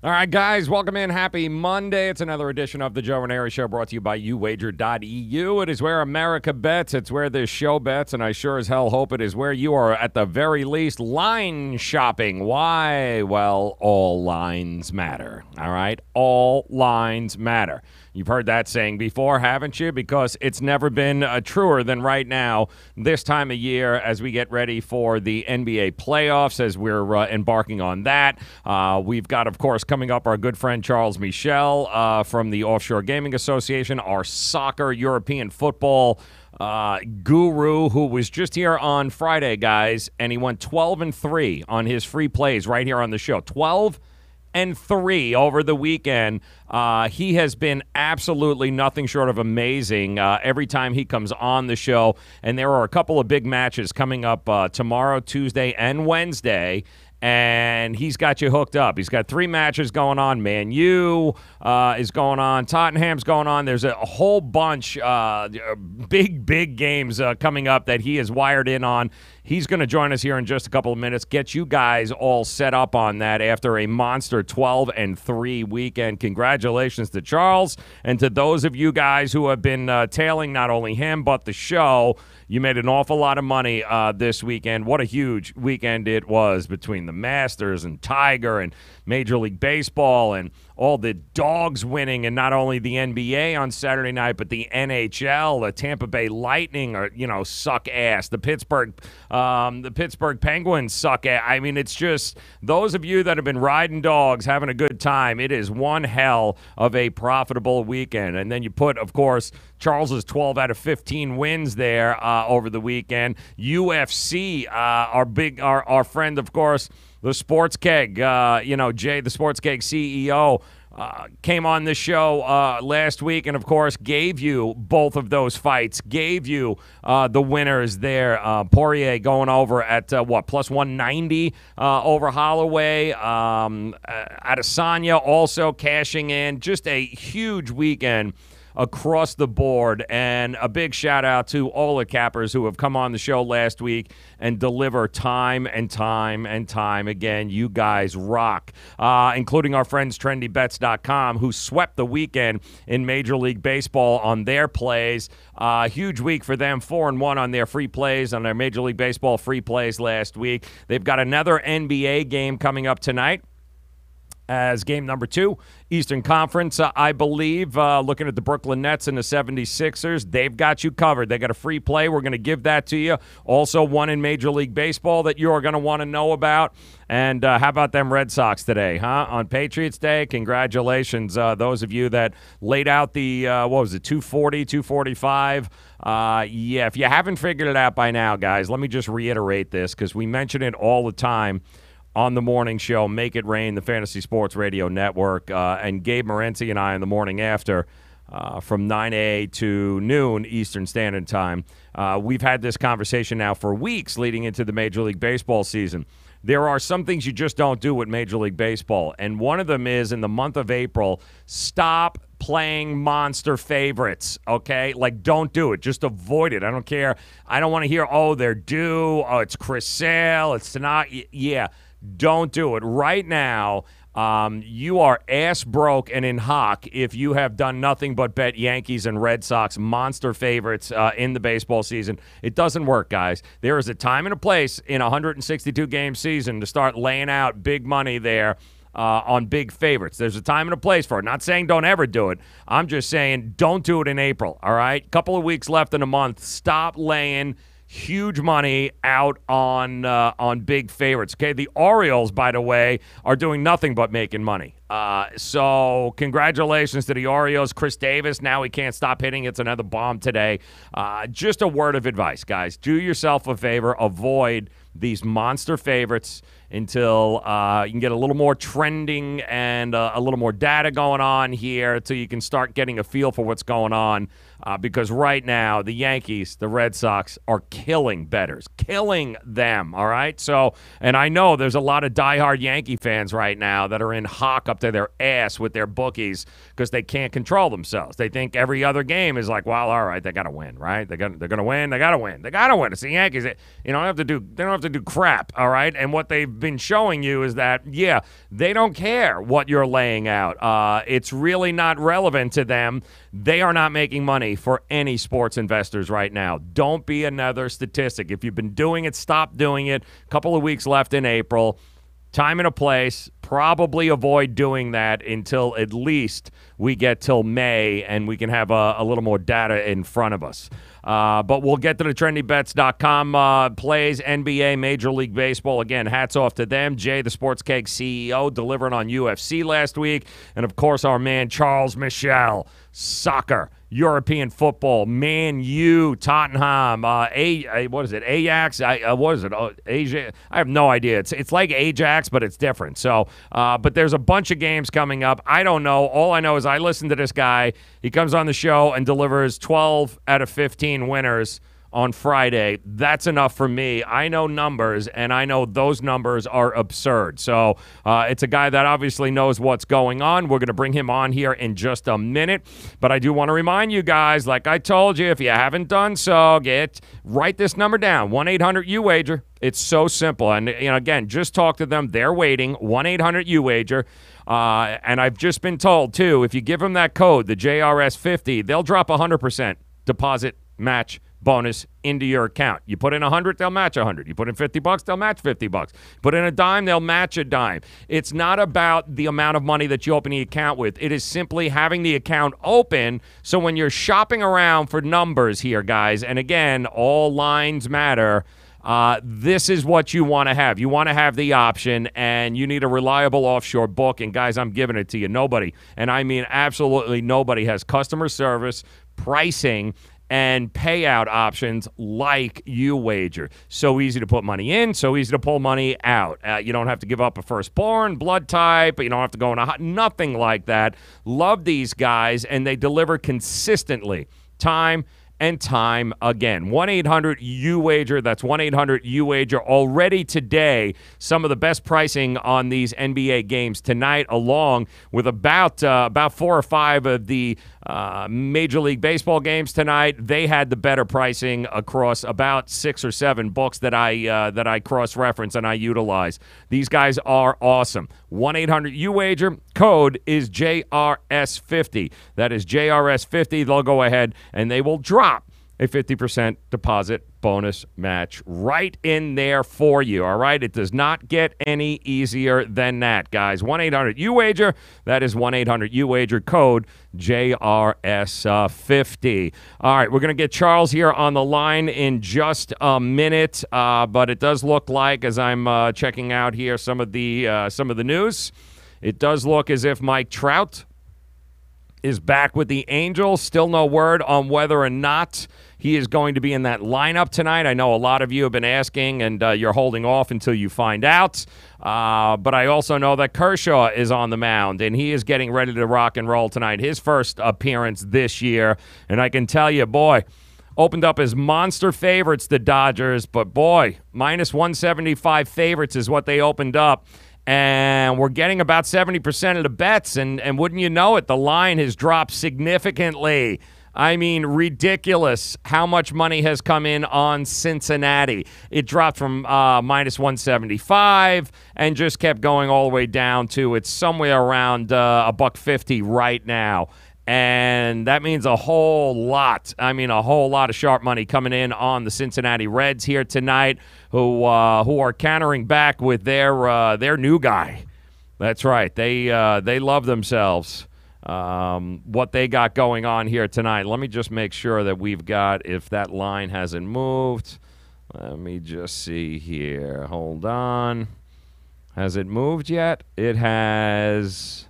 All right, guys, welcome in. Happy Monday. It's another edition of the Joe Raineri Show brought to you by YouWager.eu. It is where America bets. It's where this show bets, and I sure as hell hope it is where you are, at the very least, line shopping. Why? Well, all lines matter, all right? All lines matter. You've heard that saying before, haven't you? Because it's never been truer than right now, this time of year, as we get ready for the NBA playoffs, as we're embarking on that. We've got, of course, coming up, our good friend Charles Meshell from the Offshore Gaming Association, our soccer, European football guru, who was just here on Friday, guys, and he went 12-3 on his free plays right here on the show. 12-3 over the weekend. He has been absolutely nothing short of amazing every time he comes on the show. And there are a couple of big matches coming up tomorrow, Tuesday, and Wednesday. And he's got you hooked up. He's got 3 matches going on. Man U is going on. Tottenham's going on. There's a whole bunch big games coming up that he is wired in on. He's going to join us here in just a couple of minutes, get you guys all set up on that after a monster 12-3 weekend. Congratulations to Charles and to those of you guys who have been tailing not only him but the show. You made an awful lot of money this weekend. What a huge weekend it was between the Masters and Tiger and Major League Baseball and all the dogs winning, and not only the NBA on Saturday night, but the NHL, the Tampa Bay Lightning are, suck ass. The Pittsburgh Penguins suck ass. I mean, it's just those of you that have been riding dogs, having a good time. It is one hell of a profitable weekend. And then you put, of course, Charles's 12 out of 15 wins there over the weekend. UFC, our friend, of course, the Sports Keg, Jay, the Sports Keg CEO, came on the show last week and, of course, gave you both of those fights, gave you the winners there. Poirier going over at, plus 190 over Holloway. Adesanya also cashing in. Just a huge weekend across the board, and a big shout out to all the cappers who have come on the show last week and deliver time and time and time again. You guys rock, including our friends TrendyBets.com, who swept the weekend in Major League Baseball on their plays. Huge week for them, 4-1 on their free plays, on their Major League Baseball free plays last week. They've got another NBA game coming up tonight as game number 2, Eastern Conference, I believe, looking at the Brooklyn Nets and the 76ers. They've got you covered. They got a free play. We're going to give that to you. Also, one in Major League Baseball that you're going to want to know about. And how about them Red Sox today, huh? On Patriots Day, congratulations, those of you that laid out the, 240, 245. If you haven't figured it out by now, guys, let me just reiterate this because we mention it all the time on the morning show, Make It Rain, the Fantasy Sports Radio Network, and Gabe Morency and I in the morning after from 9 a to noon Eastern Standard Time. We've had this conversation now for weeks leading into the Major League Baseball season. There are some things you just don't do with Major League Baseball, and one of them is in the month of April, stop playing monster favorites, okay? Like, don't do it. Just avoid it. I don't care. I don't want to hear, they're due. Oh, it's Chris Sale. It's not. Yeah. Don't do it. Right now, you are ass broke and in hock if you have done nothing but bet Yankees and Red Sox monster favorites in the baseball season. It doesn't work, guys. There is a time and a place in a 162-game season to start laying out big money there on big favorites. There's a time and a place for it. Not saying don't ever do it. I'm just saying don't do it in April, all right? Couple of weeks left in a month. Stop laying huge money out on big favorites. Okay, the Orioles, by the way, are doing nothing but making money. So congratulations to the Orioles. Chris Davis, now he can't stop hitting. It's another bomb today. Just a word of advice, guys. Do yourself a favor. Avoid these monster favorites until you can get a little more trending and a little more data going on here until you can start getting a feel for what's going on. Because right now, the Yankees, the Red Sox are killing bettors, killing them, all right? So, and I know there's a lot of diehard Yankee fans right now that are in hock up to their ass with their bookies because they can't control themselves. They think every other game is like, well, all right, they got to win, right? They're going to win. They got to win. They got to win. It's the Yankees. They don't have to do crap, all right? And what they've been showing you is that, yeah, they don't care what you're laying out. It's really not relevant to them. They are not making money for any sports investors right now. Don't be another statistic. If you've been doing it, stop doing it. A couple of weeks left in April. Time and a place. Probably avoid doing that until at least we get till May and we can have a little more data in front of us. But we'll get to the TrendyBets.com plays, NBA, Major League Baseball. Again, hats off to them. Jay, the Sports Keg CEO, delivering on UFC last week. And, of course, our man Charles Meshell, soccer, European football, Man U, Tottenham, what is it, Ajax? What is it? Asia? I have no idea. It's like Ajax, but it's different. So, but there's a bunch of games coming up. I don't know. All I know is I listen to this guy. He comes on the show and delivers 12 out of 15 winners on Friday. That's enough for me. I know numbers, and I know those numbers are absurd. So it's a guy that obviously knows what's going on. We're going to bring him on here in just a minute. But I do want to remind you guys, like I told you, if you haven't done so, write this number down, 1-800-YOU-WAGER. It's so simple. And, again, just talk to them. They're waiting, 1-800-YOU-WAGER. And I've just been told, too, if you give them that code, the JRS50, they'll drop 100% deposit match bonus into your account. You put in 100, they'll match 100. You put in $50, they'll match $50. Put in a dime, they'll match a dime. It's not about the amount of money that you open the account with. It is simply having the account open, so when you're shopping around for numbers here, guys, and again, all lines matter, this is what you want to have. You want to have the option, and you need a reliable offshore book. And, guys, I'm giving it to you. Nobody, and I mean absolutely nobody, has customer service, pricing, and payout options like YAHOO. So easy to put money in, so easy to pull money out. You don't have to give up a firstborn, blood type, but you don't have to go in nothing like that. Love these guys, and they deliver consistently, time and time again. 1-800-YOU-WAGER. That's 1-800-YOU-WAGER. Already today, some of the best pricing on these NBA games tonight, along with about 4 or 5 of the Major League Baseball games tonight. They had the better pricing across about 6 or 7 books that I cross-reference and I utilize. These guys are awesome. 1-800-YOU-WAGER. Code is JRS50. That is JRS50. They'll go ahead and they will drop a 50% deposit bonus match right in there for you, all right? It does not get any easier than that, guys. 1-800-YOU-WAGER. That is 1-800-YOU-WAGER, code JRS50. All right, we're going to get Charles here on the line in just a minute, but it does look like, as I'm checking out here some of the news, it does look as if Mike Trout is back with the Angels. Still no word on whether or not he is going to be in that lineup tonight. I know a lot of you have been asking, and you're holding off until you find out. But I also know that Kershaw is on the mound, and he is getting ready to rock and roll tonight. His first appearance this year. And I can tell you, boy, opened up as monster favorites, the Dodgers. But, boy, minus 175 favorites is what they opened up. And we're getting about 70% of the bets, and wouldn't you know it, the line has dropped significantly. I mean, ridiculous how much money has come in on Cincinnati. It dropped from minus 175 and just kept going all the way down to it's somewhere around $1.50 right now. And that means a whole lot. I mean, a whole lot of sharp money coming in on the Cincinnati Reds here tonight, who are countering back with their new guy. That's right. They love themselves. What they got going on here tonight. Let me just make sure that we've got, if that line hasn't moved. Let me just see here. Hold on. Has it moved yet? It has.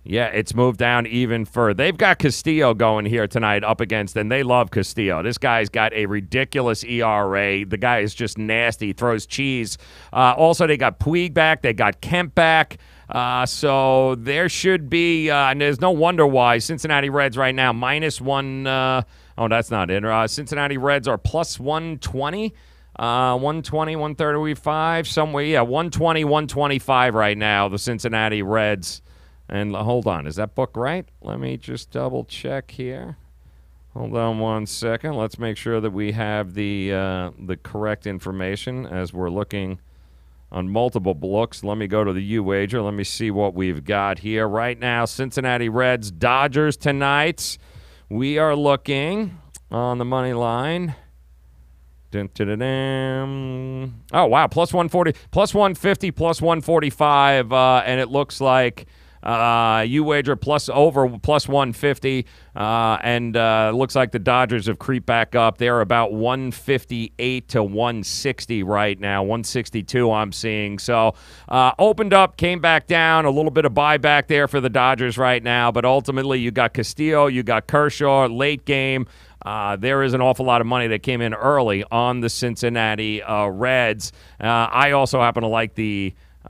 Yeah, it's moved down even further. They've got Castillo going here tonight up against, and they love Castillo. This guy's got a ridiculous ERA. The guy is just nasty, throws cheese. Also, they got Puig back. They got Kemp back. So there should be, and there's no wonder why Cincinnati Reds right now, minus one. Oh, that's not it. Cincinnati Reds are plus 120. 120, 135, somewhere. Yeah, 120, 125 right now, the Cincinnati Reds. And hold on, is that book right? Let me just double check here. Hold on one second. Let's make sure that we have the correct information as we're looking on multiple books. Let me go to the YOU-WAGER. Let me see what we've got here right now. Cincinnati Reds, Dodgers tonight. We are looking on the money line. Dun, dun, dun, dun. Oh, wow, plus 140, plus 150, plus 145, and it looks like YOU-WAGER plus 150, and looks like the Dodgers have creeped back up. They're about 158 to 160 right now, 162 I'm seeing. So opened up, came back down, a little bit of buyback there for the Dodgers right now, but ultimately you got Castillo, you got Kershaw, late game. There is an awful lot of money that came in early on the Cincinnati Reds. I also happen to like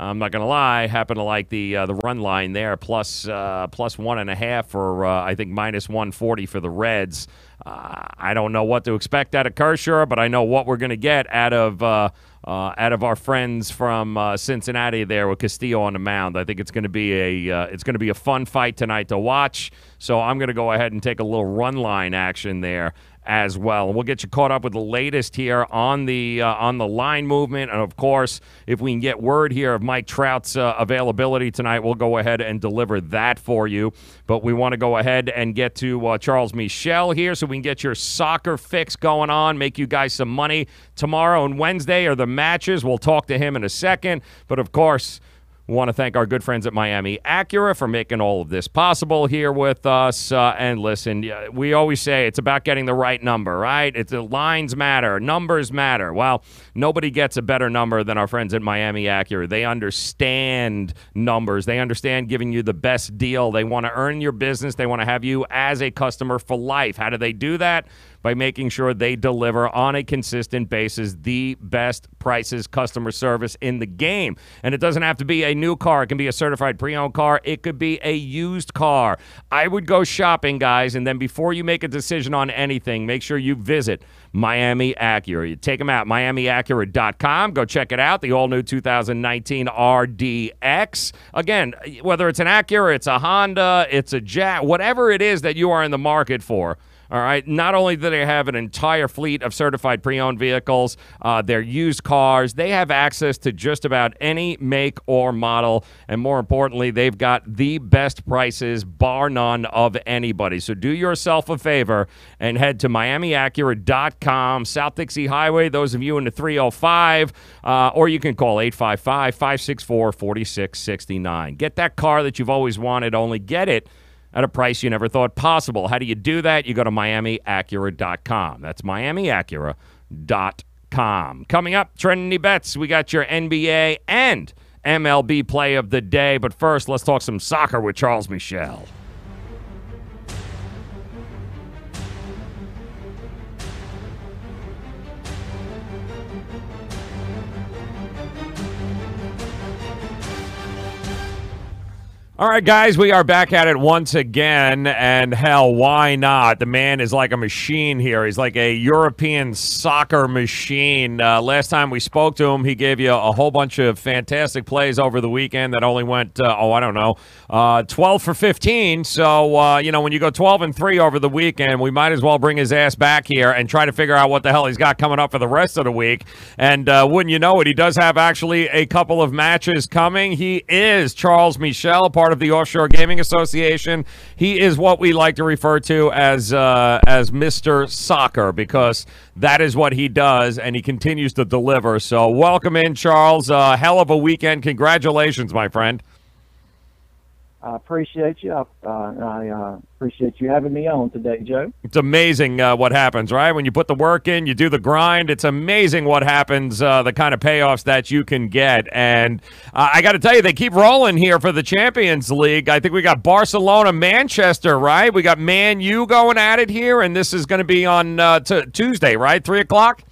I'm not going to lie, happen to like the run line there, plus 1.5 for, I think, minus 140 for the Reds. I don't know what to expect out of Kershaw, but I know what we're going to get out of our friends from Cincinnati there with Castillo on the mound. I think it's going to be a fun fight tonight to watch. So I'm going to go ahead and take a little run line action there as well. And we'll get you caught up with the latest here on the line movement. And, of course, if we can get word here of Mike Trout's availability tonight, we'll go ahead and deliver that for you. But we want to go ahead and get to Charles Meshell here so we can get your soccer fix going on, make you guys some money. Tomorrow and Wednesday are the matches. We'll talk to him in a second. But, of course, we want to thank our good friends at Miami Acura for making all of this possible here with us. And listen, we always say it's about getting the right number, right? Lines matter. Numbers matter. Well, nobody gets a better number than our friends at Miami Acura. They understand numbers. They understand giving you the best deal. They want to earn your business. They want to have you as a customer for life. How do they do that? By making sure they deliver on a consistent basis the best prices, customer service in the game. And it doesn't have to be a new car. It can be a certified pre-owned car. It could be a used car. I would go shopping, guys, and then before you make a decision on anything, make sure you visit Miami Acura. You take them out, miamiacura.com. Go check it out, the all-new 2019 RDX. Again, whether it's an Acura, it's a Honda, it's a Jag, whatever it is that you are in the market for, all right, not only do they have an entire fleet of certified pre-owned vehicles, they're used cars. They have access to just about any make or model. And more importantly, they've got the best prices, bar none, of anybody. So do yourself a favor and head to miamiacura.com, South Dixie Highway, those of you in the 305, or you can call 855-564-4669. Get that car that you've always wanted, only get it at a price you never thought possible. How do you do that? You go to miamiacura.com. That's miamiacura.com. Coming up, Trendy Bets, we got your NBA and MLB play of the day. But first, let's talk some soccer with Charles Meshell. All right, guys, we are back at it once again, and hell, why not? The man is like a machine here. He's like a European soccer machine. Last time we spoke to him, he gave you a whole bunch of fantastic plays over the weekend that only went, 12 for 15. So, when you go 12-3 over the weekend, we might as well bring his ass back here and try to figure out what the hell he's got coming up for the rest of the week. And wouldn't you know it, he does have actually a couple of matches coming. He is Charles Meshell, part of the Offshore Gaming Association. He is what we like to refer to as Mr. Soccer, because that is what he does, and he continues to deliver. So welcome in, Charles. Hell of a weekend. Congratulations, my friend. I appreciate you. I appreciate you having me on today, Joe. It's amazing what happens, right? When you put the work in, you do the grind. It's amazing what happens, the kind of payoffs that you can get. And I got to tell you, they keep rolling here for the Champions League. I think we got Barcelona, Manchester, right? We got Man U going at it here, and this is going to be on Tuesday, right? 3 o'clock?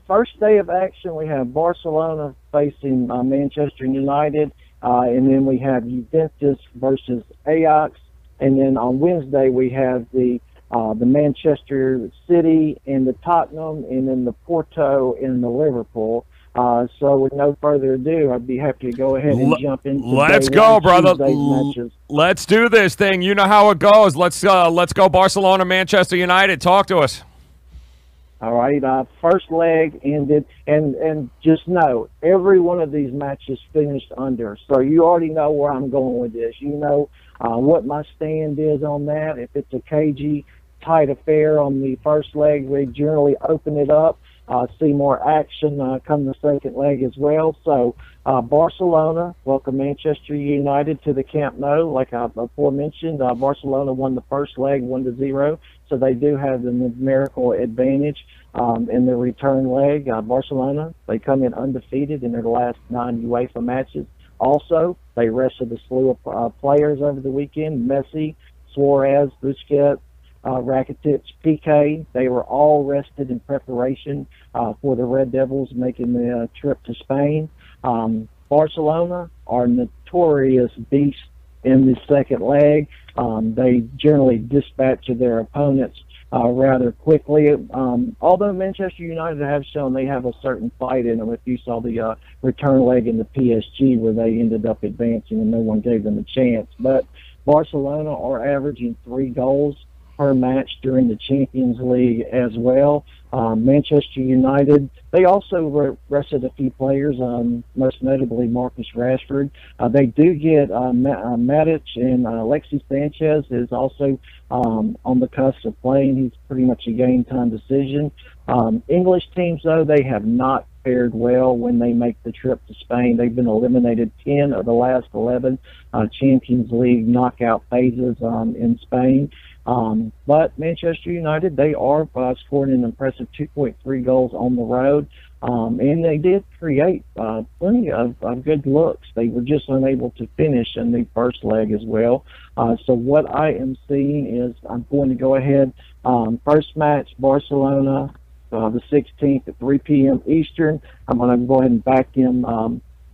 First day of action, we have Barcelona facing Manchester United. And then we have Juventus versus Ajax, and then on Wednesday we have the Manchester City and the Tottenham, and then the Porto and the Liverpool. So with no further ado, I'd be happy to go ahead and jump into. Let's go, brother. Let's do this thing. You know how it goes. Let's go Barcelona, Manchester United. Talk to us. All right, first leg ended, and just know, every one of these matches finished under. So you already know where I'm going with this. You know what my stand is on that. If it's a cagey, tight affair on the first leg, we generally open it up, see more action come the second leg as well. So Barcelona welcome Manchester United to the Camp Nou. Like I before mentioned, Barcelona won the first leg 1-0. So they do have the numerical advantage in the return leg. Barcelona, they come in undefeated in their last 9 UEFA matches. Also, they rested a slew of players over the weekend. Messi, Suarez, Busquets, Rakitic, Piqué. They were all rested in preparation for the Red Devils making the trip to Spain. Barcelona are notorious beasts in the second leg. They generally dispatch their opponents rather quickly. Although Manchester United have shown they have a certain fight in them. If you saw the return leg in the PSG where they ended up advancing and no one gave them a chance. But Barcelona are averaging 3 goals per match during the Champions League as well. Manchester United, they also rested a few players, most notably Marcus Rashford. They do get Matic, and Alexis Sanchez is also on the cusp of playing. He's pretty much a game-time decision. English teams, though, they have not fared well when they make the trip to Spain. They've been eliminated 10 of the last 11 Champions League knockout phases in Spain. But Manchester United, they are scoring an impressive 2.3 goals on the road. And they did create plenty of good looks. They were just unable to finish in the first leg as well. So what I am seeing is I'm going to go ahead. First match, Barcelona, the 16th at 3 p.m. Eastern. I'm going to go ahead and back in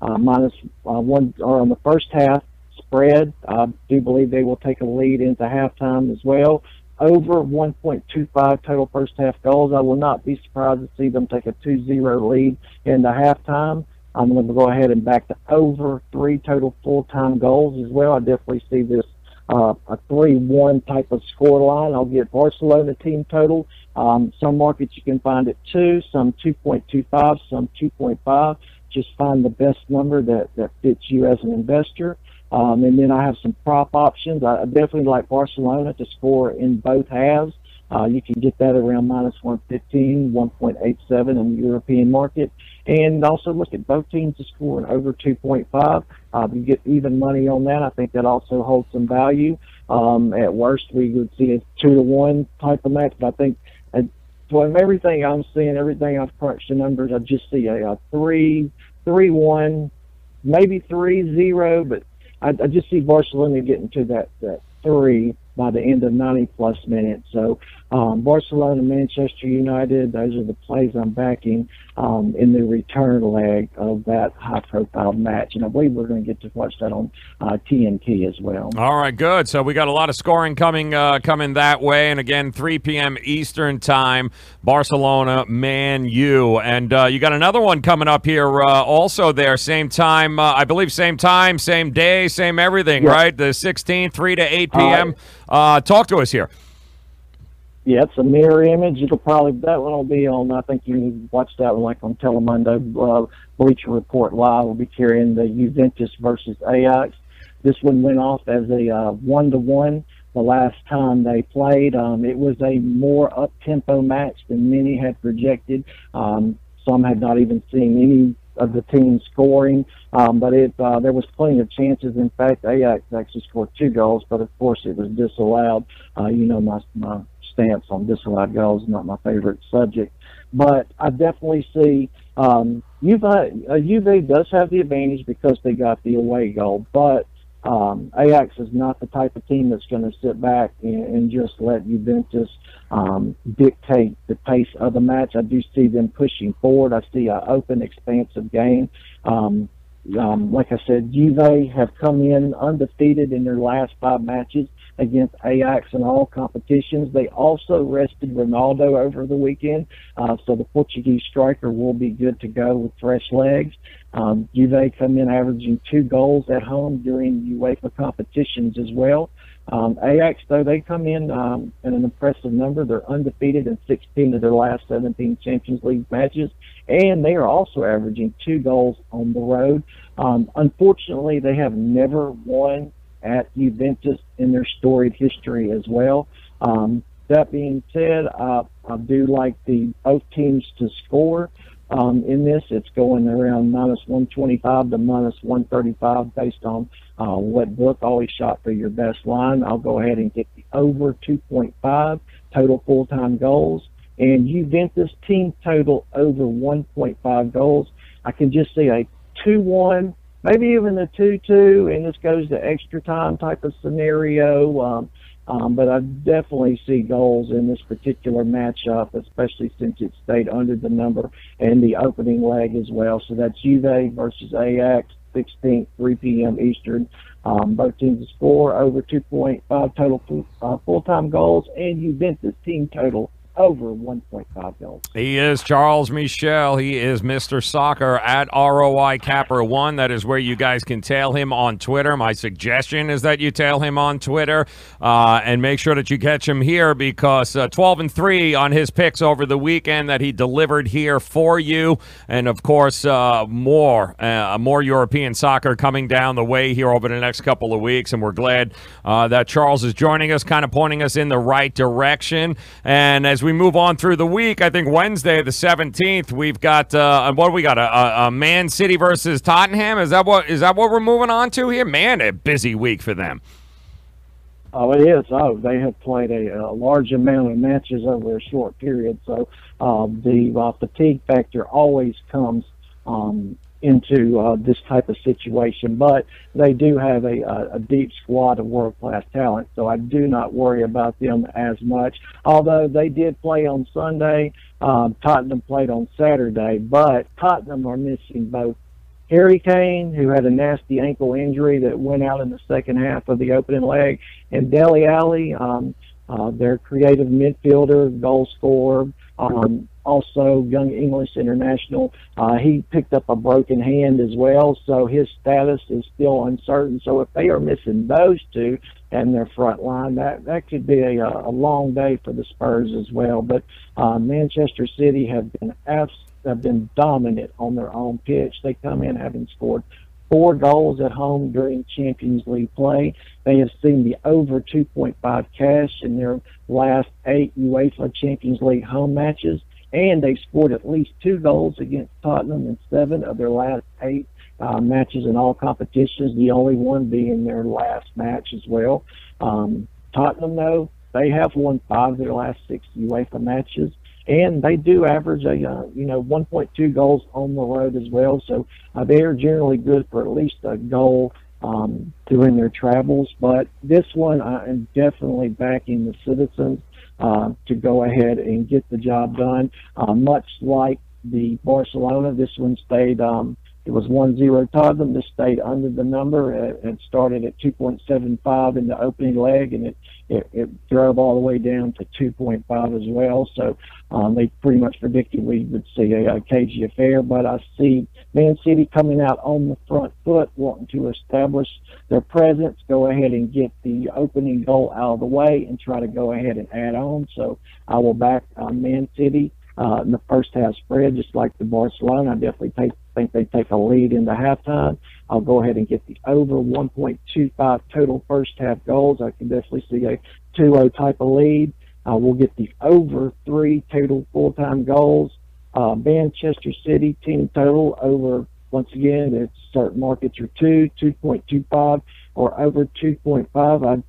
minus one, or on the first half spread. I do believe they will take a lead into halftime as well. Over 1.25 total first half goals. I will not be surprised to see them take a 2-0 lead into halftime. I'm going to go ahead and back the over 3 total full-time goals as well. I definitely see this a 3-1 type of score line. I'll get Barcelona team total. Some markets you can find at 2, some 2.25, some 2.5. Just find the best number that fits you as an investor. And then I have some prop options. I definitely like Barcelona to score in both halves. You can get that around minus 115, 1.87 in the European market. And also look at both teams to score in over 2.5. You get even money on that. I think that also holds some value. At worst, we would see a 2-1 type of match. But I think from everything I'm seeing, everything I've crunched the numbers, I just see a 3-1, maybe 3-0, but I just see Barcelona getting to that 3 by the end of 90-plus minutes. So Barcelona, Manchester United, those are the plays I'm backing in the return leg of that high-profile match. And I believe we're going to get to watch that on TNT as well. All right, good. So we got a lot of scoring coming that way. And again, 3 p.m. Eastern time, Barcelona, Man U. And you got another one coming up here also there, same time, I believe same time, same day, same everything, yep. Right? The 16th, 3 to 8 p.m. Talk to us here. Yeah, it's a mirror image. That one will be on, I think you can watch that one like on Telemundo. Bleacher Report Live will be carrying the Juventus versus Ajax. This one went off as a 1-1 the last time they played. It was a more up-tempo match than many had projected. Some had not even seen any of the team scoring, but there was plenty of chances. In fact, Ajax actually scored 2 goals, but of course it was disallowed. My stance on disallowed goals is not my favorite subject, but I definitely see Juve does have the advantage because they got the away goal, but Ajax is not the type of team that's going to sit back and just let Juventus dictate the pace of the match. I do see them pushing forward. I see an open, expansive game. Like I said, Juve have come in undefeated in their last 5 matches against Ajax in all competitions. They also rested Ronaldo over the weekend, so the Portuguese striker will be good to go with fresh legs. Juve come in averaging 2 goals at home during UEFA competitions as well. Ajax, though, they come in an impressive number. They're undefeated in 16 of their last 17 Champions League matches, and they are also averaging 2 goals on the road. Unfortunately, they have never won at Juventus in their storied history as well. That being said, I do like both teams to score. In this, it's going around minus 125 to minus 135 based on what book. Always shot for your best line. I'll go ahead and get the over 2.5 total full-time goals. And Juventus team total over 1.5 goals. I can just see a 2-1, maybe even a 2-2, and this goes to extra time type of scenario. But I definitely see goals in this particular matchup, especially since it stayed under the number and the opening leg as well. So that's Juve versus Ajax, 16th, 3 p.m. Eastern. Both teams score over 2.5 total full-time goals, and Juventus team total over 1.5 goals. He is Charles Meshell. He is Mr. Soccer at ROI Capper 1. That is where you guys can tail him on Twitter. My suggestion is that you tail him on Twitter and make sure that you catch him here because 12-3 on his picks over the weekend that he delivered here for you. And, of course, more European soccer coming down the way here over the next couple of weeks. And we're glad that Charles is joining us, kind of pointing us in the right direction. And as we move on through the week, I think Wednesday, the 17th, we've got what do we got? A Man City versus Tottenham. Is that what we're moving on to here? Man, a busy week for them. Oh, it is. Oh, they have played a large amount of matches over a short period, so the fatigue factor always comes into this type of situation. But they do have a deep squad of world-class talent, so I do not worry about them as much. Although they did play on Sunday, Tottenham played on Saturday, but Tottenham are missing both Harry Kane, who had a nasty ankle injury that went out in the second half of the opening leg, and Dele Alli, their creative midfielder, goal scorer, also young English international. He picked up a broken hand as well, so his status is still uncertain. So if they are missing those two and their front line, that could be a long day for the Spurs as well. But Manchester City have been dominant on their own pitch. They come in having scored 4 goals at home during Champions League play. They have seen the over 2.5 cash in their last 8 UEFA Champions League home matches, and they scored at least 2 goals against Tottenham in 7 of their last 8 matches in all competitions, the only one being their last match as well. Tottenham, though, they have won 5 of their last 6 UEFA matches, and they do average 1.2 goals on the road as well. So they are generally good for at least a goal during their travels. But this one, I am definitely backing the Citizens to go ahead and get the job done. Much like the Barcelona, this one stayed. It was 1-0 Tottenham. This stayed under the number. It started at 2.75 in the opening leg, and it drove all the way down to 2.5 as well. So they pretty much predicted we would see a cagey affair. But I see Man City coming out on the front foot, wanting to establish their presence, go ahead and get the opening goal out of the way, and try to go ahead and add on. So I will back Man City in the first half spread, just like the Barcelona. I definitely think they take a lead into halftime. I'll go ahead and get the over 1.25 total first half goals. I can definitely see a 2-0 type of lead. We'll get the over 3 total full-time goals. Manchester City team total over, once again, it's certain markets are 2.25 or over 2.5. I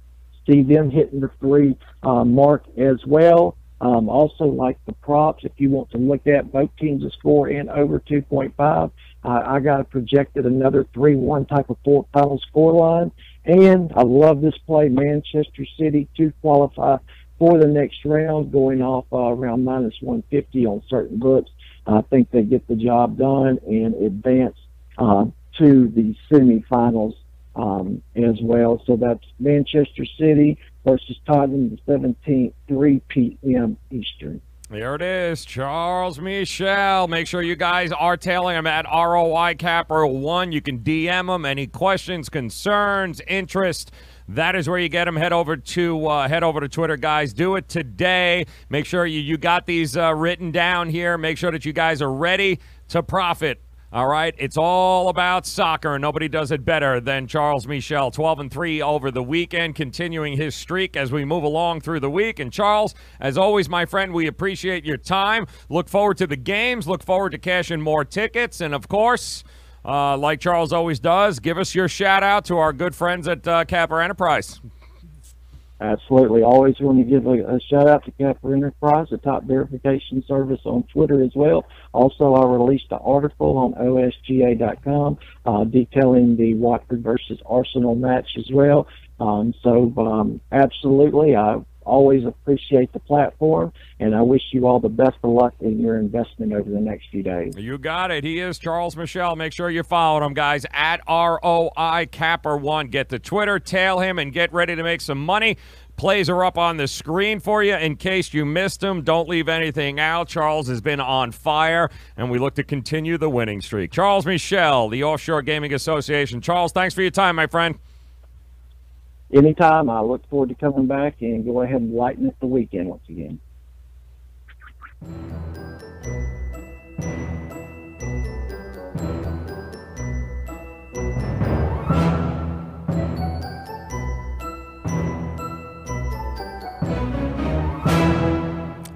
see them hitting the 3 mark as well. Also, like the props, if you want to look at both teams to score and over 2.5, I got it projected another 3-1 type of final score line. And I love this play, Manchester City to qualify for the next round, going off around -150 on certain books. I think they get the job done and advance to the semifinals as well. So that's Manchester City versus Tottenham, the 17th, 3 p.m. Eastern. There it is, Charles Meshell. Make sure you guys are tailing him at ROI Capper 1. You can DM him any questions, concerns, interest. That is where you get them. Head over to Twitter, guys. Do it today. Make sure you got these written down here. Make sure that you guys are ready to profit. All right, it's all about soccer, and nobody does it better than Charles Meshell. 12-3 over the weekend, continuing his streak as we move along through the week. And Charles, as always, my friend, we appreciate your time. Look forward to the games. Look forward to cashing more tickets. And, of course, like Charles always does, give us your shout-out to our good friends at Capper Enterprise. Absolutely. Always want to give a shout-out to Capper Enterprise, the top verification service on Twitter as well. Also, I released an article on osga.com detailing the Watford versus Arsenal match as well. Absolutely, I always appreciate the platform, and I wish you all the best of luck in your investment over the next few days. You got it. He is Charles Meshell. Make sure you follow him, guys, at ROI Capper1. Get to Twitter, tail him, and get ready to make some money. Plays are up on the screen for you in case you missed him. Don't leave anything out. Charles has been on fire, and we look to continue the winning streak. Charles Meshell, the Offshore Gaming Association. Charles, thanks for your time, my friend. Anytime. I look forward to coming back and go ahead and lighten up the weekend once again.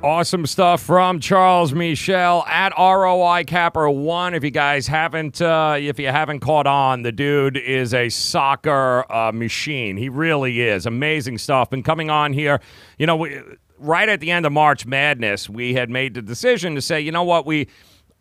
Awesome stuff from Charles Meshell at ROI Capper1. If you guys haven't, caught on, the dude is a soccer machine. He really is. Amazing stuff. Been coming on here, right at the end of March Madness, we had made the decision to say, you know what,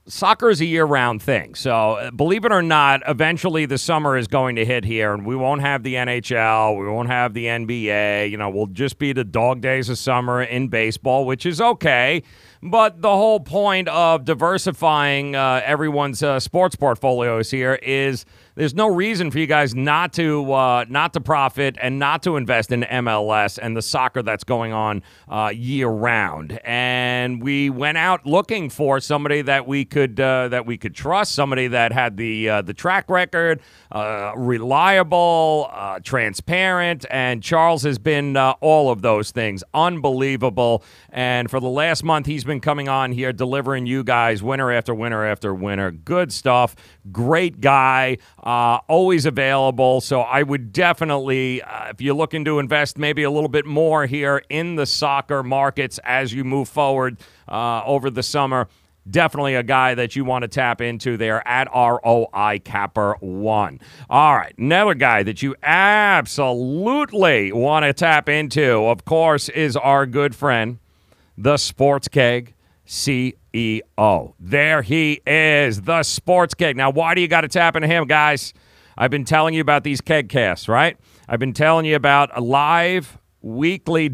soccer is a year-round thing. So believe it or not, eventually the summer is going to hit here, and we won't have the NHL, we won't have the NBA. We'll just be the dog days of summer in baseball, which is okay. But the whole point of diversifying everyone's sports portfolios here is there's no reason for you guys not to profit and not to invest in MLS and the soccer that's going on year round. And we went out looking for somebody that we could trust, somebody that had the track record, reliable, transparent, and Charles has been all of those things. Unbelievable. And for the last month, he's been coming on here delivering you guys winner after winner after winner. Good stuff. Great guy. Always available. So I would definitely, if you're looking to invest maybe a little bit more here in the soccer markets as you move forward over the summer, definitely a guy that you want to tap into there at ROI Capper1. All right, another guy that you absolutely want to tap into, of course, is our good friend, the Sports Keg CEO. There he is, the Sports Keg. Now, why do you got to tap into him, guys? I've been telling you about these KEGCasts, right? I've been telling you about a live daily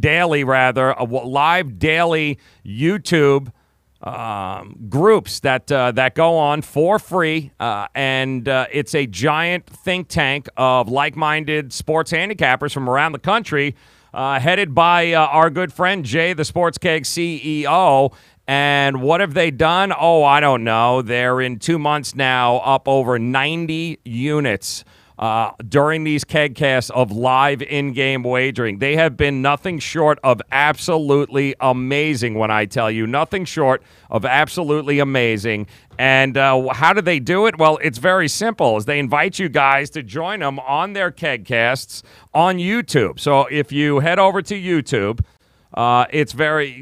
YouTube groups that go on for free, and it's a giant think tank of like-minded sports handicappers from around the country, headed by our good friend Jay, the Sports Keg CEO. And what have they done? Oh, I don't know. They're in 2 months now up over 90 units during these KEGCasts of live in-game wagering. They have been nothing short of absolutely amazing, when I tell you. Nothing short of absolutely amazing. And how do they do it? Well, it's very simple. Is they invite you guys to join them on their KEGCasts on YouTube. So if you head over to YouTube,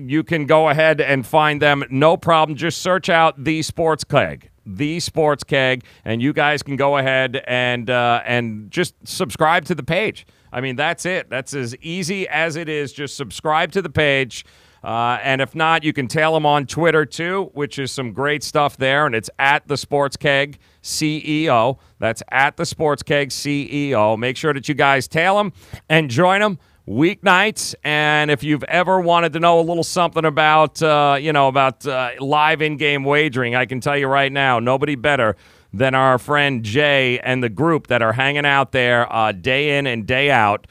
you can go ahead and find them, no problem. Just search out The Sports Keg. The Sports Keg, and you guys can go ahead and just subscribe to the page. I mean, that's it. That's as easy as it is. Just subscribe to the page. And if not, you can tail them on Twitter, too, which is some great stuff there. And it's at the Sports Keg CEO. That's at the Sports Keg CEO. Make sure that you guys tail them and join them weeknights. And if you've ever wanted to know a little something about live in-game wagering, I can tell you right now, nobody better than our friend Jay and the group that are hanging out there day in and day out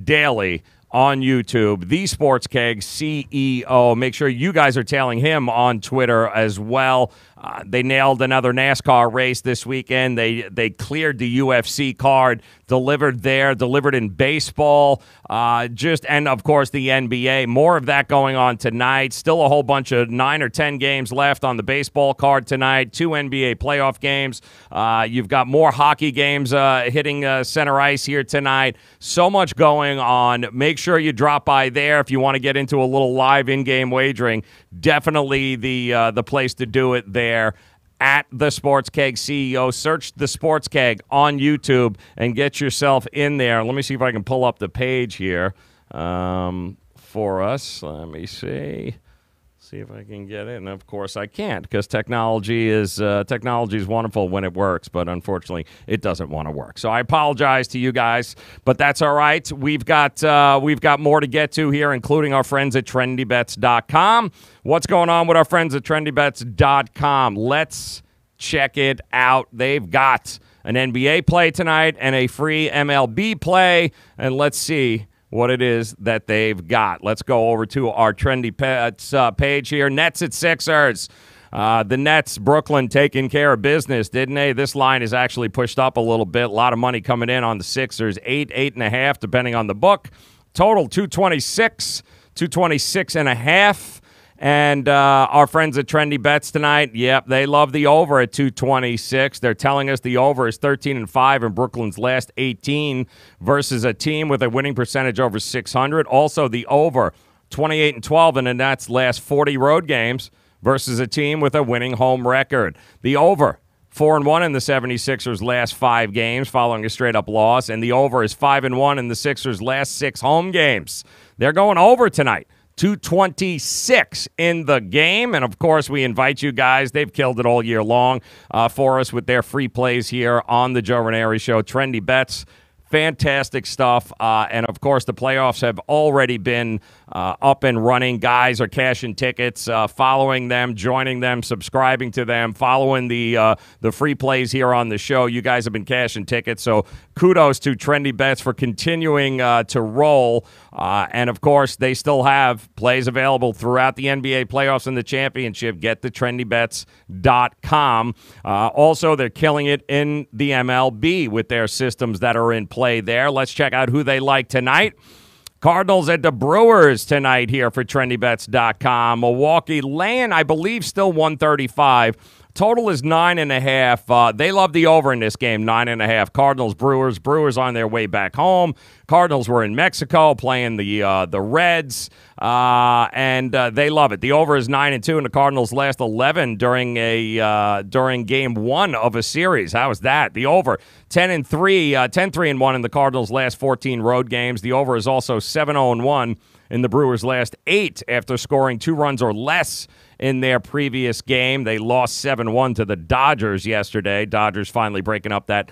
daily on YouTube, the Sports Keg CEO. Make sure you guys are tailing him on Twitter as well. They nailed another NASCAR race this weekend. They cleared the UFC card, delivered in baseball, and of course the NBA. More of that going on tonight. Still a whole bunch of 9 or 10 games left on the baseball card tonight. 2 NBA playoff games. You've got more hockey games hitting center ice here tonight. So much going on. Make sure you drop by there if you want to get into a little live in-game wagering. Definitely the place to do it there. At the Sports Keg CEO. Search the Sports Keg on YouTube and get yourself in there. Let me see if I can pull up the page here for us. Let me see. See if I can get it, and of course I can't, because technology is wonderful when it works, but unfortunately it doesn't want to work. So I apologize to you guys, but that's all right. We've got more to get to here, including our friends at TrendyBets.com. What's going on with our friends at TrendyBets.com? Let's check it out. They've got an NBA play tonight and a free MLB play, and let's see what it is that they've got. Let's go over to our Trendy Pets page here. Nets at Sixers. The Nets, Brooklyn, taking care of business, didn't they? This line is actually pushed up a little bit. A lot of money coming in on the Sixers. 8.5, depending on the book. Total 226.5. And our friends at Trendy Bets tonight, yep, they love the over at 226. They're telling us the over is 13-5 in Brooklyn's last 18 versus a team with a winning percentage over 600. Also, the over 28-12 in the Nets' last 40 road games versus a team with a winning home record. The over 4-1 in the 76ers' last 5 games following a straight-up loss, and the over is 5-1 in the Sixers' last 6 home games. They're going over tonight. 226 in the game. And, of course, we invite you guys. They've killed it all year long for us with their free plays here on the Joe Raineri Show. Trendy Bets, fantastic stuff. And, of course, the playoffs have already been up and running. Guys are cashing tickets, following them, joining them, subscribing to them, following the free plays here on the show. You guys have been cashing tickets, so kudos to Trendy Bets for continuing to roll. And, of course, they still have plays available throughout the NBA playoffs and the championship. Get to TrendyBets.com. Also, they're killing it in the MLB with their systems that are in play there. Let's check out who they like tonight. Cardinals at the Brewers tonight here for TrendyBets.com. Milwaukee laying, I believe, still 135. Total is 9.5. They love the over in this game, 9.5. Cardinals, Brewers. Brewers on their way back home. Cardinals were in Mexico playing the Reds, and they love it. The over is 9-2, and the Cardinals' last 11 during Game 1 of a series. How is that? The over 10-3-1 in the Cardinals' last 14 road games. The over is also 7-0-1 in the Brewers' last 8 after scoring 2 runs or less in their previous game. They lost 7-1 to the Dodgers yesterday. Dodgers finally breaking up that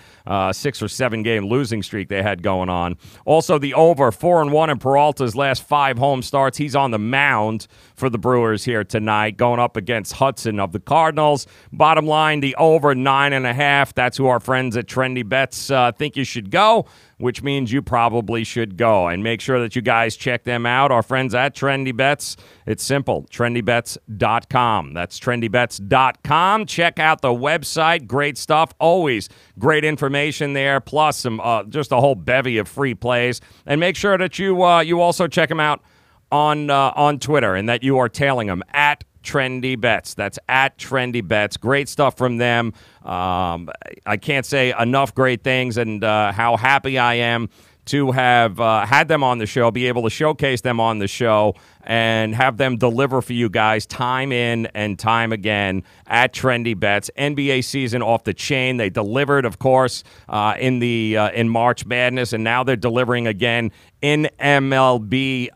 6 or 7 game losing streak they had going on. Also, the over 4-1 in Peralta's last 5 home starts. He's on the mound for the Brewers here tonight, going up against Hudson of the Cardinals. Bottom line, the over 9.5. That's who our friends at Trendy Bets think you should go, which means you probably should go. And make sure that you guys check them out. Our friends at Trendy Bets, it's simple, TrendyBets.com. That's TrendyBets.com. Check out the website. Great stuff. Always great information there, plus some just a whole bevy of free plays. And make sure that you also check them out on Twitter, and that you are tailing them at Trendy Bets. That's at Trendy Bets. Great stuff from them. I can't say enough great things, and how happy I am to have had them on the show, be able to showcase them on the show, and have them deliver for you guys time in and time again at Trendy Bets. NBA season off the chain. They delivered, of course, in March Madness, and now they're delivering again in MLB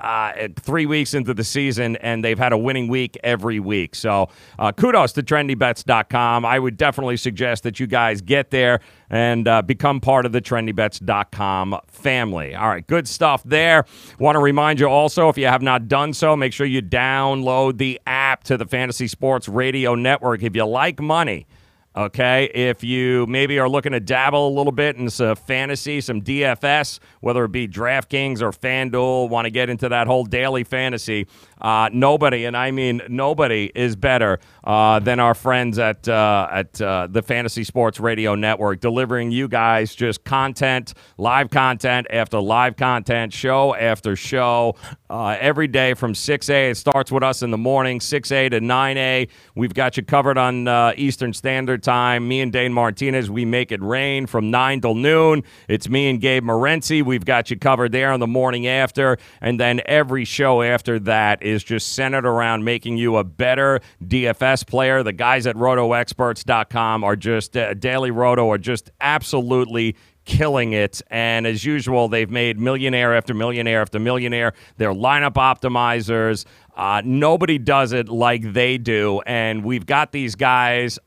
3 weeks into the season, and they've had a winning week every week. So kudos to TrendyBets.com. I would definitely suggest that you guys get there and become part of the TrendyBets.com family. All right, good stuff there. Want to remind you also, if you have not done so, make sure you download the app to the Fantasy Sports Radio Network. If you like money, okay, if you maybe are looking to dabble a little bit in some fantasy, some DFS, whether it be DraftKings or FanDuel, want to get into that whole daily fantasy, nobody, and I mean nobody, is better than our friends at the Fantasy Sports Radio Network, delivering you guys just content, live content after live content, show after show, every day from 6A. It starts with us in the morning, 6A to 9A. We've got you covered on Eastern Standard Time. Me and Dane Martinez, we make it rain from 9 till noon. It's me and Gabe Morency. We've got you covered there in the morning after, and then every show after that is just centered around making you a better DFS player. The guys at RotoExperts.com are just Daily Roto are just absolutely killing it. And as usual, they've made millionaire after millionaire after millionaire. They're lineup optimizers. Nobody does it like they do. And we've got these guys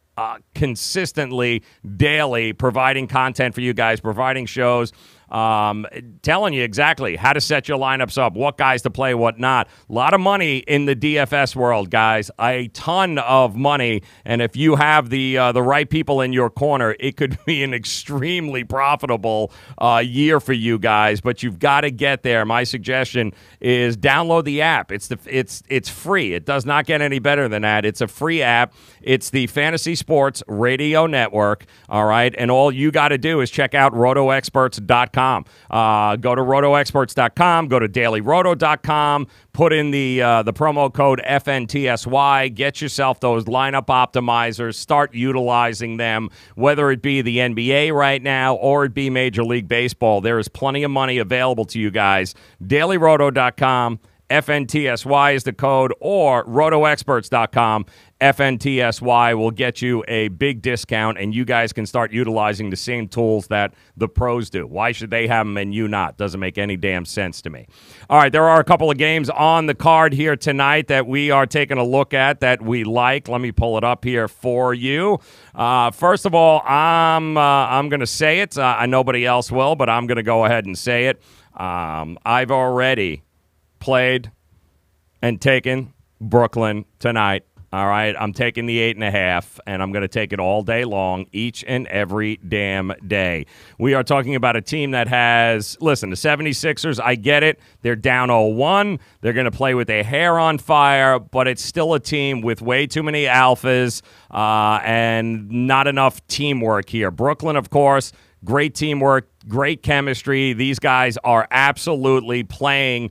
consistently, daily, providing content for you guys, providing shows, telling you exactly how to set your lineups up, what guys to play, what not. A lot of money in the DFS world, guys. A ton of money. And if you have the right people in your corner, it could be an extremely profitable year for you guys. But you've got to get there. My suggestion is download the app. It's free. It does not get any better than that. It's a free app. It's the Fantasy Sports Radio Network. All right. And all you got to do is check out rotoexperts.com. Go to rotoexperts.com, go to dailyroto.com, put in the promo code FNTSY, get yourself those lineup optimizers, start utilizing them, whether it be the NBA right now or it be Major League Baseball. There is plenty of money available to you guys. dailyroto.com, FNTSY is the code, or rotoexperts.com. FNTSY will get you a big discount, and you guys can start utilizing the same tools that the pros do. Why should they have them and you not? Doesn't make any damn sense to me. All right, there are a couple of games on the card here tonight that we are taking a look at that we like. Let me pull it up here for you. First of all, I'm going to say it. Nobody else will, but I'm going to go ahead and say it. I've already played and taken Brooklyn tonight. All right, I'm taking the 8.5, and I'm going to take it all day long, each and every damn day. We are talking about a team that has, listen, the 76ers, I get it. They're down 0-1. They're going to play with their hair on fire, but it's still a team with way too many alphas and not enough teamwork here. Brooklyn, of course, great teamwork, great chemistry. These guys are absolutely playing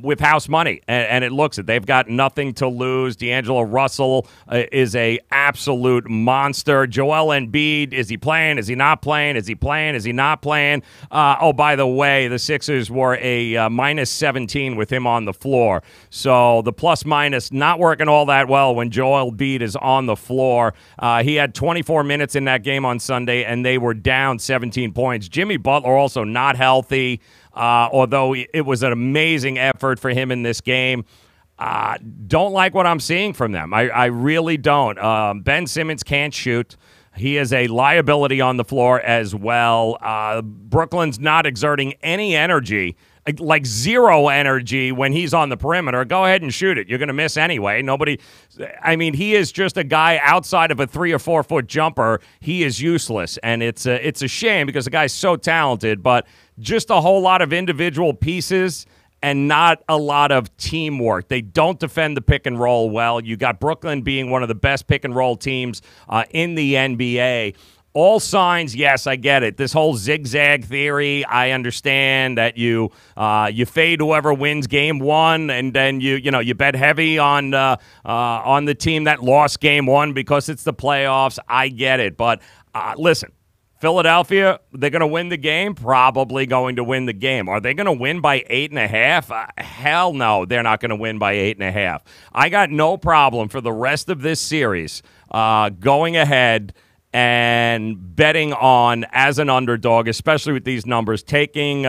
with house money, and it looks it. They've got nothing to lose. D'Angelo Russell is a absolute monster. Joel Embiid, is he playing? Is he not playing? Is he playing? Is he not playing? By the way, the Sixers were a minus 17 with him on the floor. So the plus-minus not working all that well when Joel Embiid is on the floor. He had 24 minutes in that game on Sunday, and they were down 17 points. Jimmy Butler also not healthy. Although it was an amazing effort for him in this game. Don't like what I'm seeing from them. I really don't. Ben Simmons can't shoot. He is a liability on the floor as well. Brooklyn's not exerting any energy, like zero energy when he's on the perimeter. Go ahead and shoot it. You're going to miss anyway. He is just a guy outside of a 3 or 4 foot jumper. He is useless, and it's a shame because the guy's so talented, but just a whole lot of individual pieces and not a lot of teamwork. They don't defend the pick and roll well. You got Brooklyn being one of the best pick and roll teams in the NBA. All signs, yes, I get it. This whole zigzag theory, I understand that you fade whoever wins game one, and then you bet heavy on the team that lost game one because it's the playoffs. I get it, but listen. Philadelphia, they're going to win the game? Probably going to win the game. Are they going to win by 8.5? Hell no, they're not going to win by 8.5. I got no problem for the rest of this series going ahead and betting on as an underdog, especially with these numbers, taking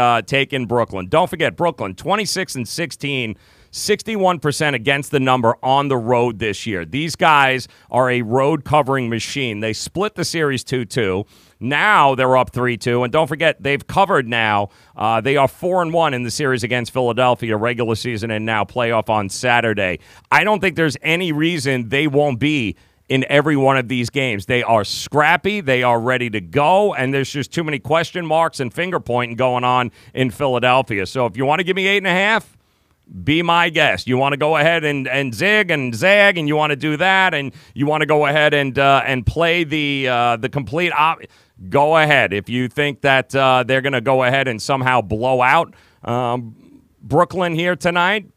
Brooklyn. Don't forget, Brooklyn, 26-16, 61% against the number on the road this year. These guys are a road covering machine. They split the series 2-2. Now they're up 3-2. And don't forget, they've covered now. They are 4-1 in the series against Philadelphia, regular season and now playoff on Saturday. I don't think there's any reason they won't be in every one of these games. They are scrappy. They are ready to go. And there's just too many question marks and finger pointing going on in Philadelphia. So if you want to give me 8.5, be my guest. You want to go ahead and zig and zag, and you want to do that, and you want to go ahead and play the complete go ahead. If you think that they're going to go ahead and somehow blow out Brooklyn here tonight,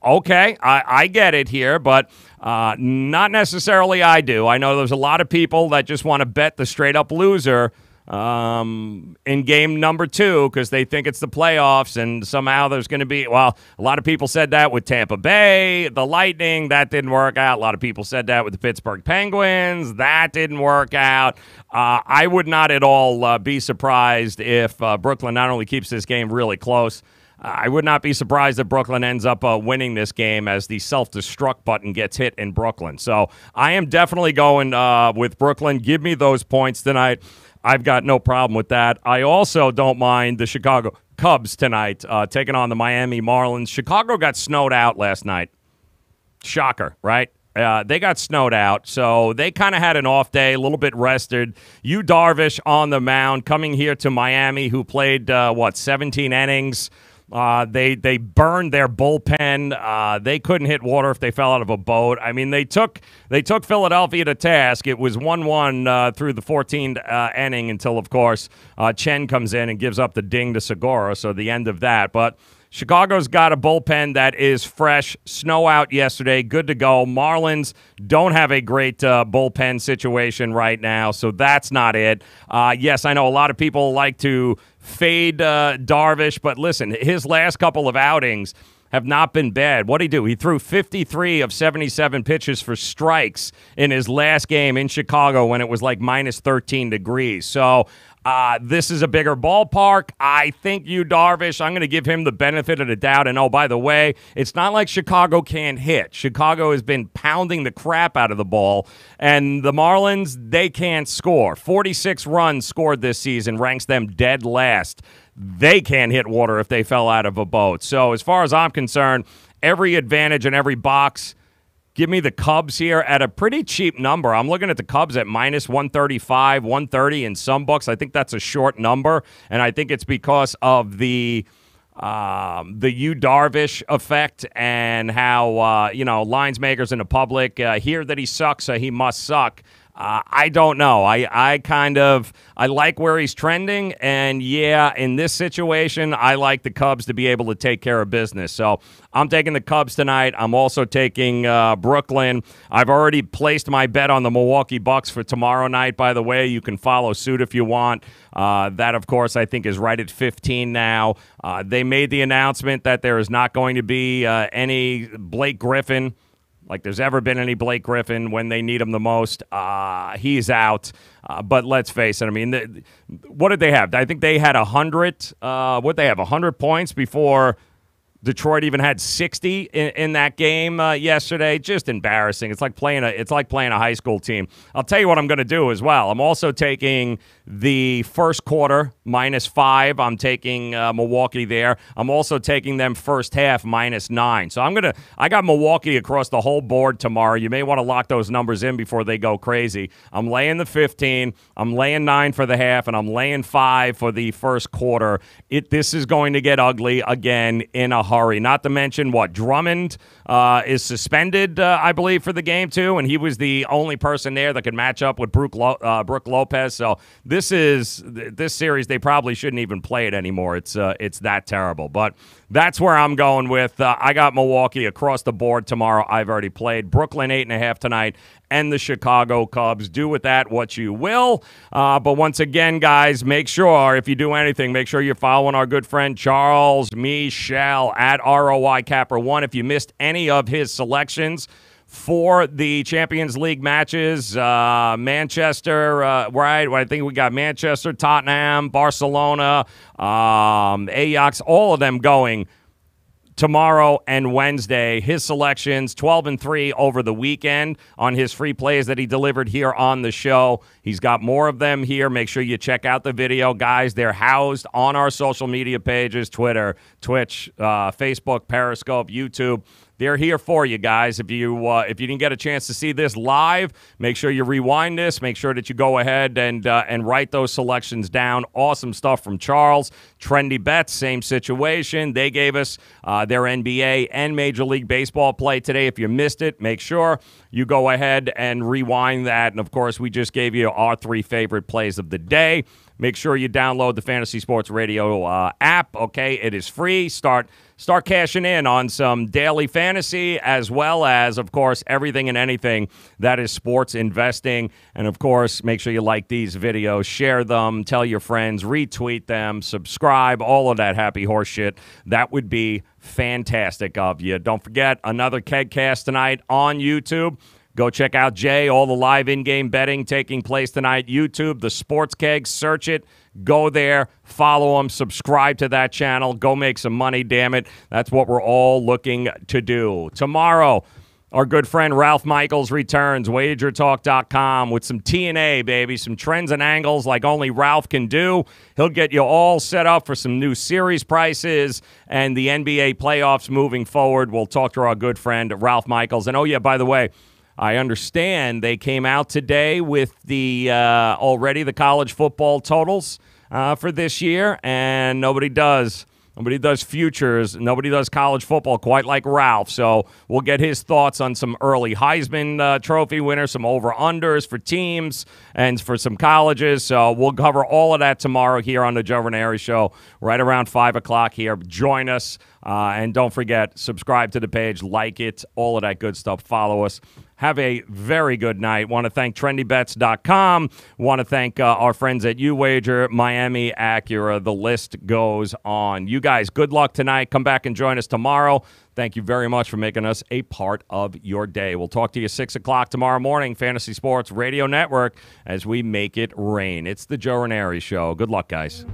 okay, I get it here, but not necessarily I do. I know there's a lot of people that just want to bet the straight-up loser in game number 2 because they think it's the playoffs and somehow there's going to be, well, a lot of people said that with Tampa Bay, the Lightning, that didn't work out. A lot of people said that with the Pittsburgh Penguins, that didn't work out. I would not at all be surprised if Brooklyn not only keeps this game really close, I would not be surprised if Brooklyn ends up winning this game as the self-destruct button gets hit in Brooklyn. So I am definitely going with Brooklyn. Give me those points tonight. I've got no problem with that. I also don't mind the Chicago Cubs tonight taking on the Miami Marlins. Chicago got snowed out last night. Shocker, right? They got snowed out, so they kind of had an off day, a little bit rested. Yu Darvish on the mound coming here to Miami, who played, 17 innings. They burned their bullpen. They couldn't hit water if they fell out of a boat. I mean, they took Philadelphia to task. It was 1-1 through the 14th inning until, of course, Chen comes in and gives up the ding to Segura, so the end of that. But Chicago's got a bullpen that is fresh. Snow out yesterday. Good to go. Marlins don't have a great bullpen situation right now, so that's not it. Yes, I know a lot of people like to fade Darvish, but listen, his last couple of outings have not been bad. What'd he do? He threw 53 of 77 pitches for strikes in his last game in Chicago when it was like minus 13 degrees. So this is a bigger ballpark. I think Yu Darvish, I'm going to give him the benefit of the doubt. And, oh, by the way, it's not like Chicago can't hit. Chicago has been pounding the crap out of the ball. And the Marlins, they can't score. 46 runs scored this season ranks them dead last. They can't hit water if they fell out of a boat. So as far as I'm concerned, every advantage in every box. Give me the Cubs here at a pretty cheap number. I'm looking at the Cubs at minus 135, 130 in some books. I think that's a short number, and I think it's because of the Yu Darvish effect and how, lines makers in the public hear that he sucks, so he must suck. I don't know. I like where he's trending, and yeah, in this situation, I like the Cubs to be able to take care of business. So I'm taking the Cubs tonight. I'm also taking Brooklyn. I've already placed my bet on the Milwaukee Bucks for tomorrow night, by the way. You can follow suit if you want. That, of course, I think is right at 15 now. They made the announcement that there is not going to be any Blake Griffin. Like there's ever been any Blake Griffin when they need him the most. He's out. But let's face it. I mean, what did they have? I think they had 100. What they have, 100 points before Detroit even had 60 in that game yesterday. Just embarrassing. It's like playing a high school team. I'll tell you what I'm going to do as well. I'm also taking the first quarter -5. I'm taking Milwaukee there. I'm also taking them first half -9. So I got Milwaukee across the whole board tomorrow. You may want to lock those numbers in before they go crazy. I'm laying the 15. I'm laying 9 for the half, and I'm laying 5 for the first quarter. This is going to get ugly again in a hurry. Not to mention what Drummond is suspended, I believe, for the game too, and he was the only person there that could match up with Brook Lopez. So this series, they probably shouldn't even play it anymore. It's that terrible. But that's where I'm going with. I got Milwaukee across the board tomorrow. I've already played Brooklyn 8.5 tonight, and the Chicago Cubs. Do with that what you will. But once again, guys, make sure, if you do anything, make sure you're following our good friend Charles Meshell at ROI Capper 1. If you missed any of his selections for the Champions League matches, Manchester, right? I think we got Manchester, Tottenham, Barcelona, Ajax, all of them going tomorrow and Wednesday. His selections, 12-3 over the weekend on his free plays that he delivered here on the show. He's got more of them here. Make sure you check out the video, guys. They're housed on our social media pages, Twitter, Twitch, Facebook, Periscope, YouTube. They're here for you, guys. If you didn't get a chance to see this live, make sure you rewind this. Make sure that you go ahead and write those selections down. Awesome stuff from Charles. Trendy Bets, same situation. They gave us their NBA and Major League Baseball play today. If you missed it, make sure you go ahead and rewind that. And, of course, we just gave you our 3 favorite plays of the day. make sure you download the Fantasy Sports Radio app, okay? It is free. Start cashing in on some daily fantasy, as well as, of course, everything and anything that is sports investing. And, of course, make sure you like these videos, share them, tell your friends, retweet them, subscribe, all of that happy horse shit. That would be fantastic of you. Don't forget, another KEGCAST tonight on YouTube. Go check out Jay, all the live in-game betting taking place tonight. YouTube, the Sports Keg, search it. Go there, follow them, subscribe to that channel. Go make some money, damn it. That's what we're all looking to do. Tomorrow, our good friend Ralph Michaels returns, wagertalk.com, with some T&A, baby, some trends and angles like only Ralph can do. He'll get you all set up for some new series prices and the NBA playoffs moving forward. We'll talk to our good friend Ralph Michaels. And, oh, yeah, by the way, I understand they came out today with the already the college football totals for this year, and nobody does futures. Nobody does college football quite like Ralph. So we'll get his thoughts on some early Heisman Trophy winners, some over-unders for teams and for some colleges. So we'll cover all of that tomorrow here on the Joe Raineri Show, right around 5 o'clock here. Join us. And don't forget, subscribe to the page, like it, all of that good stuff. Follow us. Have a very good night. Want to thank TrendyBets.com. Want to thank our friends at UWager, Miami, Acura. The list goes on. You guys, good luck tonight. Come back and join us tomorrow. Thank you very much for making us a part of your day. We'll talk to you 6 o'clock tomorrow morning, Fantasy Sports Radio Network, as we make it rain. It's the Joe Raineri Show. Good luck, guys.